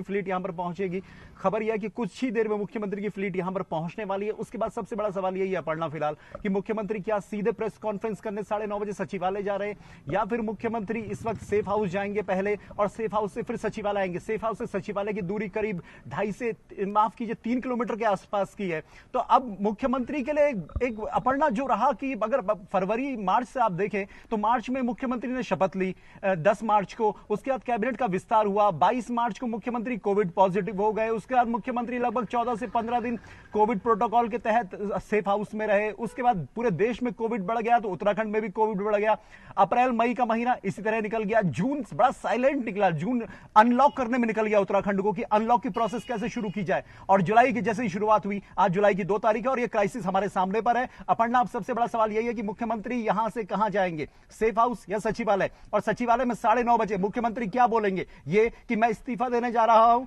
Fleet यहां पर पहुंचेगी। खबर यह है कि कुछ ही देर में मुख्यमंत्री की फ्लीट यहां पर पहुंचने वाली है। उसके बाद सबसे बड़ा सवाल यही है अपर्णा फिलहाल कि मुख्यमंत्री क्या सीधे प्रेस कॉन्फ्रेंस करने 9:30 बजे सचिवालय जा रहे हैं या फिर मुख्यमंत्री इस वक्त सेफ हाउस जाएंगे पहले और सेफ हाउस से फिर सचिवालय आएंगे। सेफ हाउस से सचिवालय की दूरी करीब 3 किलोमीटर के आसपास की है। तो अब मुख्यमंत्री के लिए एक अपर्णा जो रहा कि अगर फरवरी मार्च से आप देखें तो मार्च में मुख्यमंत्री ने शपथ ली 10 मार्च को, उसके बाद कैबिनेट का विस्तार हुआ, 22 मार्च को मुख्यमंत्री कोविड पॉजिटिव हो गए, उसके बाद मुख्यमंत्री लगभग 14 से 15 दिन कोविड प्रोटोकॉल के तहत सेफ हाउस में रहे। उसके बाद पूरे देश में कोविड बढ़ गया तो उत्तराखंड में भी कोविड बढ़ गया। अप्रैल मई का महीना इसी तरह निकल गया। जून बड़ा साइलेंट निकला, जून अनलॉक करने में निकल गया उत्तराखंड को कि अनलॉक की प्रोसेस कैसे शुरू की जाए। और जुलाई की जैसे ही शुरुआत हुई, आज जुलाई की 2 तारीख है और यह क्राइसिस हमारे सामने पर है। अपर्णा, अब सबसे बड़ा सवाल यही है कि मुख्यमंत्री यहां से कहां जाएंगे, सेफ हाउस या सचिवालय? और सचिवालय में 9:30 बजे मुख्यमंत्री क्या बोलेंगे, ये कि मैं इस्तीफा देने जा रहा हूं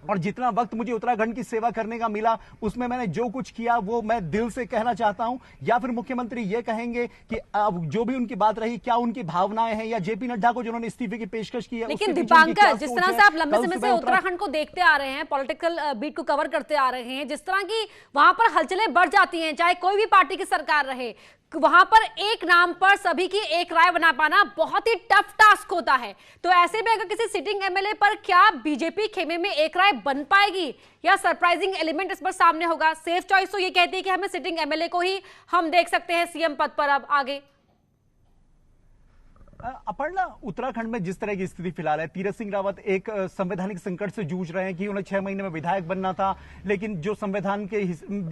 और जितना वक्त मुझे उत्तराखंड की सेवा करने का मिला उसमें मैंने जो कुछ किया वो मैं दिल से कहना चाहता हूं, या फिर मुख्यमंत्री ये कहेंगे कि अब जो भी उनकी बात रही क्या उनकी भावनाएं हैं, या जेपी नड्डा को जिन्होंने इस्तीफे की पेशकश की है। लेकिन दीपांकर, जिस तरह से आप लंबे समय से उत्तराखंड को देखते आ रहे हैं, पॉलिटिकल बीट को कवर करते आ रहे हैं, जिस तरह की वहां पर हलचलें बढ़ जाती हैं चाहे कोई भी पार्टी की सरकार रहे, वहां पर एक नाम पर सभी की एक राय बना पाना बहुत ही टफ टास्क होता है। तो ऐसे में अगर किसी सिटिंग एमएलए पर क्या बीजेपी खेमे में एक राय बन पाएगी या सरप्राइजिंग एलिमेंट इस पर सामने होगा? सेफ चॉइस तो ये कहती है कि हमें सिटिंग एमएलए को ही हम देख सकते हैं सीएम पद पर अब आगे। अपर्णा, उत्तराखंड में जिस तरह की स्थिति फिलहाल है, तीरथ सिंह रावत एक संवैधानिक संकट से जूझ रहे हैं कि उन्हें 6 महीने में विधायक बनना था, लेकिन जो संविधान के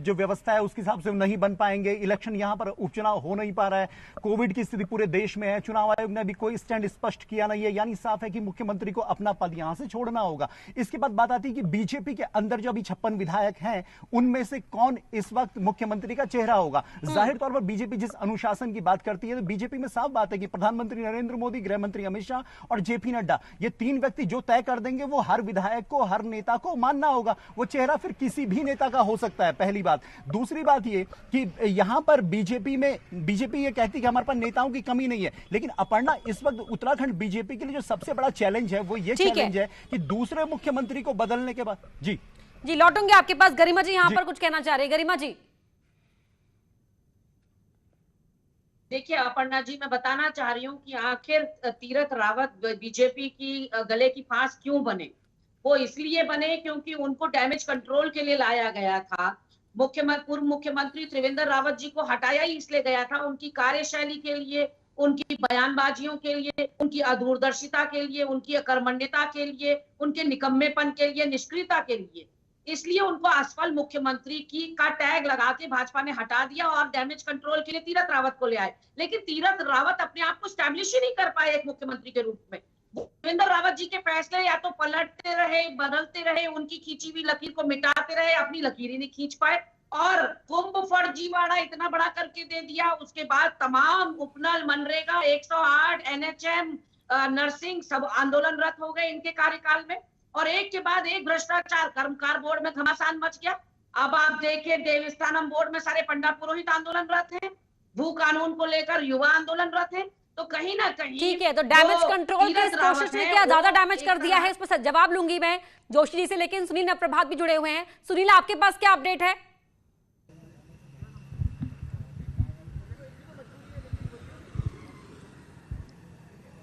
जो व्यवस्था है उसके हिसाब से नहीं बन पाएंगे। इलेक्शन यहां पर उपचुनाव हो नहीं पा रहा है, कोविड की स्थिति पूरे देश में है, चुनाव आयोग ने अभी कोई स्टैंड स्पष्ट किया नहीं है, यानी साफ है कि मुख्यमंत्री को अपना पद यहां से छोड़ना होगा। इसके बाद बात आती है कि बीजेपी के अंदर जो अभी 56 विधायक हैं उनमें से कौन इस वक्त मुख्यमंत्री का चेहरा होगा। जाहिर तौर पर बीजेपी जिस अनुशासन की बात करती है तो बीजेपी में साफ बात है कि प्रधानमंत्री नरेंद्र मोदी, गृह मंत्री अमित शाह और जेपी नड्डा, ये 3 व्यक्ति जो तय कर देंगे वो हर विधायक को, हर नेता को मानना होगा। वो चेहरा फिर किसी भी नेता का हो सकता है, पहली बात। दूसरी बात ये कि यहां पर बीजेपी ये कहती है कि हमारे पास नेताओं की कमी नहीं है, लेकिन अपर्णा इस वक्त उत्तराखंड बीजेपी के लिए जो सबसे बड़ा चैलेंज है वो ये चैलेंज है कि दूसरे मुख्यमंत्री को बदलने के बाद जी लौटूंगे आपके पास। गरिमा जी यहां पर कुछ कहना चाह रहे हैं। गरिमा जी, देखिए अपर्णा जी, मैं बताना चाह रही हूँ कि आखिर तीरथ रावत बीजेपी की गले की फांस क्यों बने। वो इसलिए बने क्योंकि उनको डैमेज कंट्रोल के लिए लाया गया था। पूर्व मुख्यमंत्री त्रिवेंद्र रावत जी को हटाया ही इसलिए गया था उनकी कार्यशैली के लिए, उनकी बयानबाजियों के लिए, उनकी अदूरदर्शिता के लिए, उनकी अकर्मण्यता के लिए, उनके निकम्मेपन के लिए, निष्क्रियता के लिए। इसलिए उनको असफल मुख्यमंत्री की का टैग लगा के भाजपा ने हटा दिया और डैमेज कंट्रोल के लिए तीरथ रावत को ले आए। लेकिन तीरथ रावत अपने आप को स्टैब्लिश ही नहीं कर पाए एक मुख्यमंत्री के रूप में। देवेंद्र रावत जी के फैसले या तो पलटते रहे, बदलते रहे, उनकी खींची हुई लकीर को मिटाते रहे, अपनी लकीर ही नहीं खींच पाए। और कुंभ फर्जीवाड़ा इतना बड़ा करके दे दिया। उसके बाद तमाम उपनल, मनरेगा, 108, एनएचएम, नर्सिंग सब आंदोलनरत हो गए इनके कार्यकाल में। और एक के बाद एक भ्रष्टाचार, कर्मकार बोर्ड में घमासान मच गया। अब आप देखिए देवस्थानम बोर्ड में सारे पंडा पुरोहित आंदोलनरत हैं, भू कानून को लेकर युवा आंदोलनरत हैं। तो कहीं ना कहीं ठीक है, तो डैमेज कंट्रोल की कोशिश ने क्या ज्यादा डैमेज कर दिया है? इस पर जवाब लूंगी मैं जोशी जी से, लेकिन सुनील प्रभात भी जुड़े हुए हैं। सुनील, आपके पास क्या अपडेट है?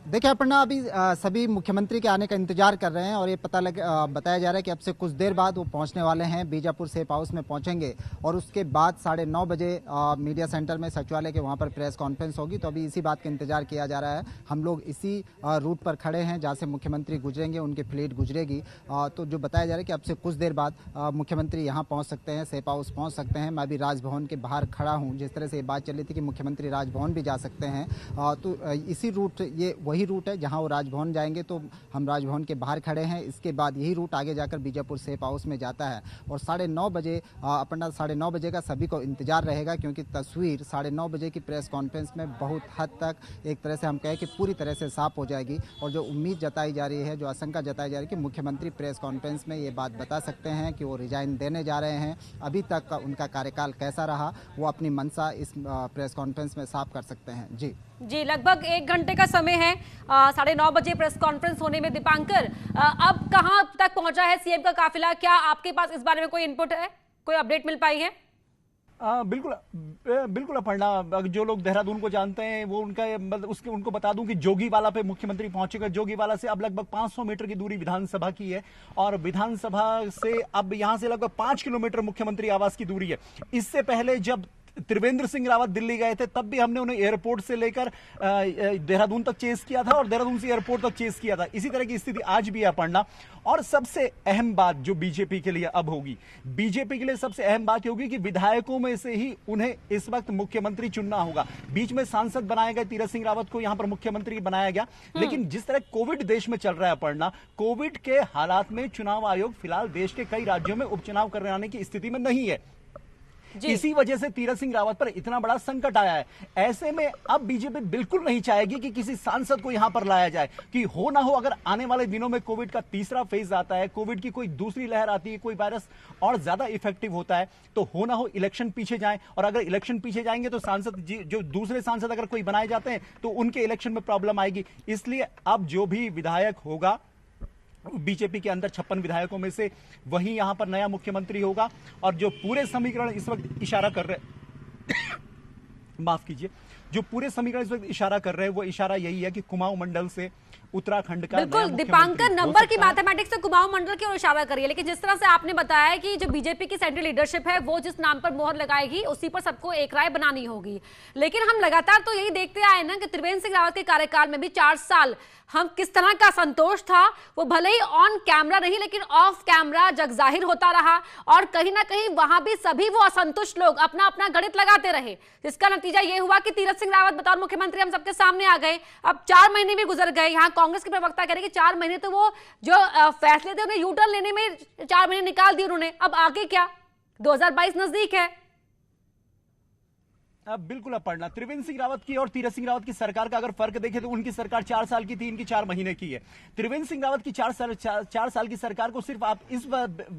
देखिए अपर्णा, अभी सभी मुख्यमंत्री के आने का इंतजार कर रहे हैं और ये बताया जा रहा है कि अब से कुछ देर बाद वो पहुंचने वाले हैं, बीजापुर सेफ हाउस में पहुंचेंगे और उसके बाद 9:30 बजे मीडिया सेंटर में सचिवालय के वहां पर प्रेस कॉन्फ्रेंस होगी। तो अभी इसी बात का इंतजार किया जा रहा है। हम लोग इसी रूट पर खड़े हैं जहाँ से मुख्यमंत्री गुजरेंगे, उनकी फ्लीट गुजरेगी। तो जो बताया जा रहा है कि अब से कुछ देर बाद मुख्यमंत्री यहाँ पहुँच सकते हैं, सेफ हाउस पहुँच सकते हैं। मैं अभी राजभवन के बाहर खड़ा हूँ। जिस तरह से ये बात चल रही थी कि मुख्यमंत्री राजभवन भी जा सकते हैं, तो इसी रूट, ये वही रूट है जहां वो राजभवन जाएंगे। तो हम राजभवन के बाहर खड़े हैं। इसके बाद यही रूट आगे जाकर बीजापुर सेफ हाउस में जाता है और 9:30 बजे अपना 9:30 बजे का सभी को इंतजार रहेगा, क्योंकि तस्वीर 9:30 बजे की प्रेस कॉन्फ्रेंस में बहुत हद तक एक तरह से हम कहें कि पूरी तरह से साफ हो जाएगी। और जो उम्मीद जताई जा रही है, जो आशंका जताई जा रही है कि मुख्यमंत्री प्रेस कॉन्फ्रेंस में ये बात बता सकते हैं कि वो रिजाइन देने जा रहे हैं। अभी तक का उनका कार्यकाल कैसा रहा वो अपनी मंशा इस प्रेस कॉन्फ्रेंस में साफ कर सकते हैं। जी, लगभग 1 घंटे का समय है 9:30 बजे प्रेस कॉन्फ्रेंस होने में दीपांकर, अब कहां तक पहुंचा है सीएम का काफिला? क्या आपके पास इस बारे में कोई इनपुट है, कोई अपडेट मिल पाई है? बिल्कुल अपर्णा, जो लोग देहरादून को जानते हैं वो उनका मतलब उनको बता दूं कि जोगीवाला पे मुख्यमंत्री पहुंचेगा। जोगीवाला से अब लगभग 500 मीटर की दूरी विधानसभा की है और विधानसभा से अब यहां से लगभग 5 किलोमीटर मुख्यमंत्री आवास की दूरी है। इससे पहले जब त्रिवेंद्र सिंह रावत दिल्ली गए थे तब भी हमने उन्हें एयरपोर्ट से लेकर देहरादून तक चेस किया था और देहरादून से एयरपोर्ट तक चेस किया था। इसी तरह की स्थिति आज भी है अपर्णा। और सबसे अहम बात जो बीजेपी के लिए अब होगी, बीजेपी के लिए सबसे अहम बात होगी कि विधायकों में से ही उन्हें इस वक्त मुख्यमंत्री चुनना होगा। बीच में सांसद बनाए गए, तीरथ सिंह रावत को यहां पर मुख्यमंत्री बनाया गया, लेकिन जिस तरह कोविड देश में चल रहा है अपर्णा, कोविड के हालात में चुनाव आयोग फिलहाल देश के कई राज्यों में उपचुनाव कराने की स्थिति में नहीं है। इसी वजह से तीरथ सिंह रावत पर इतना बड़ा संकट आया है। ऐसे में अब बीजेपी बिल्कुल नहीं चाहेगी कि किसी सांसद को यहां पर लाया जाए, कि हो ना हो अगर आने वाले दिनों में कोविड का तीसरा फेज आता है, कोविड की कोई दूसरी लहर आती है, कोई वायरस और ज्यादा इफेक्टिव होता है, तो हो ना हो इलेक्शन पीछे जाए। और अगर इलेक्शन पीछे जाएंगे तो सांसद जो दूसरे सांसद अगर कोई बनाए जाते हैं तो उनके इलेक्शन में प्रॉब्लम आएगी। इसलिए अब जो भी विधायक होगा बीजेपी के अंदर 56 विधायकों में से वही यहां पर नया मुख्यमंत्री होगा। और जो पूरे समीकरण इस वक्त इशारा कर रहे माफ कीजिए, जो पूरे समीकरण इस वक्त इशारा कर रहे हैं वो इशारा यही है कि कुमाऊं मंडल से उत्तराखंड का बिल्कुल दीपांकर, नंबर की मैथमेटिक्स से कुमाऊं मंडल की ओर इशारा करिए, लेकिन जिस तरह से आपने बताया कि जो बीजेपी की सेंट्रल लीडरशिप है वो जिस नाम पर मोहर लगाएगी उसी पर सबको एक राय बनानी होगी। लेकिन हम लगातार तो यही देखते आए ना कि त्रिवेंद्र सिंह रावत के कार्यकाल में भी 4 साल हम किस तरह का संतोष था वो भले ही ऑन कैमरा नहीं लेकिन ऑफ कैमरा जग जाहिर होता रहा, और कहीं ना कहीं वहां भी सभी वो असंतुष्ट लोग अपना अपना गणित लगाते रहे, जिसका नतीजा ये हुआ कि तीरथ सिंह रावत बतौर मुख्यमंत्री हम सबके सामने आ गए। अब 4 महीने भी गुजर गए। यहाँ कांग्रेस के प्रवक्ता कह रहे कि 4 महीने तो वो जो फैसले थे उन्हें यू टर्न लेने में 4 महीने निकाल दिए उन्होंने। अब आगे क्या? 2022 नजदीक है। बिल्कुल अपर्णा, त्रिवेंद्र सिंह रावत की और तीरथ सिंह रावत की सरकार का अगर फर्क देखें तो उनकी सरकार 4 साल की थी, इनकी 4 महीने की है। त्रिवेंद्र सिंह रावत की 4 साल की सरकार को सिर्फ आप इस